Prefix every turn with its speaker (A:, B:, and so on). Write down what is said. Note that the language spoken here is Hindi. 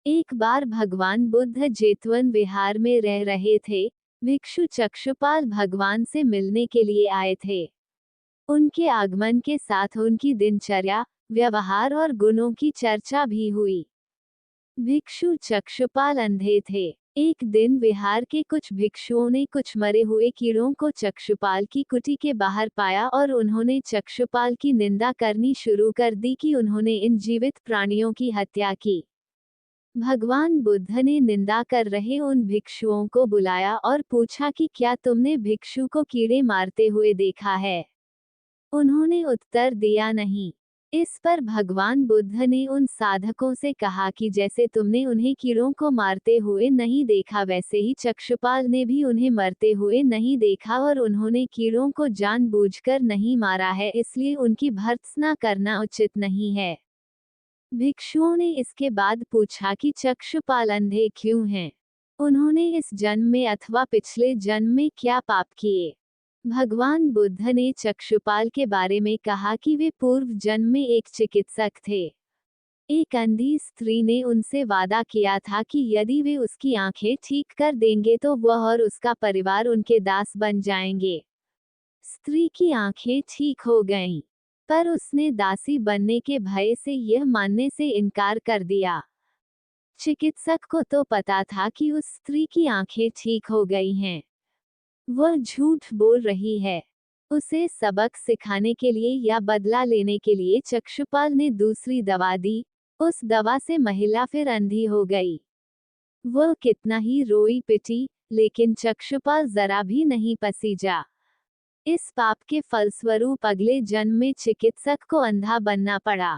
A: एक बार भगवान बुद्ध जेतवन विहार में रह रहे थे। भिक्षु चक्षुपाल भगवान से मिलने के लिए आए थे। उनके आगमन के साथ उनकी दिनचर्या, व्यवहार और गुणों की चर्चा भी हुई। भिक्षु चक्षुपाल अंधे थे। एक दिन विहार के कुछ भिक्षुओं ने कुछ मरे हुए कीड़ों को चक्षुपाल की कुटी के बाहर पाया और उन्होंने चक्षुपाल की निंदा करनी शुरू कर दी कि उन्होंने इन जीवित प्राणियों की हत्या की। भगवान बुद्ध ने निंदा कर रहे उन भिक्षुओं को बुलाया और पूछा कि क्या तुमने भिक्षु को कीड़े मारते हुए देखा है? उन्होंने उत्तर दिया नहीं। इस पर भगवान बुद्ध ने उन साधकों से कहा कि जैसे तुमने उन्हें कीड़ों को मारते हुए नहीं देखा, वैसे ही चक्षुपाल ने भी उन्हें मरते हुए नहीं देखा और उन्होंने कीड़ों को जानबूझकर नहीं मारा है, इसलिए उनकी भर्त्सना करना उचित नहीं है। भिक्षुओं ने इसके बाद पूछा कि चक्षुपाल अंधे क्यों हैं? उन्होंने इस जन्म में अथवा पिछले जन्म में क्या पाप किए? भगवान बुद्ध ने चक्षुपाल के बारे में कहा कि वे पूर्व जन्म में एक चिकित्सक थे। एक अंधी स्त्री ने उनसे वादा किया था कि यदि वे उसकी आंखें ठीक कर देंगे तो वह और उसका परिवार उनके दास बन जाएंगे। स्त्री की आंखें ठीक हो गईं, पर उसने दासी बनने के भय से यह मानने से इनकार कर दिया। चिकित्सक को तो पता था कि उस स्त्री की आंखें ठीक हो गई हैं। वह झूठ बोल रही है। उसे सबक सिखाने के लिए या बदला लेने के लिए चक्षुपाल ने दूसरी दवा दी। उस दवा से महिला फिर अंधी हो गई। वह कितना ही रोई पिटी, लेकिन चक्षुपाल जरा भी नहीं पसीजा। इस पाप के फलस्वरूप अगले जन्म में चिकित्सक को अंधा बनना पड़ा।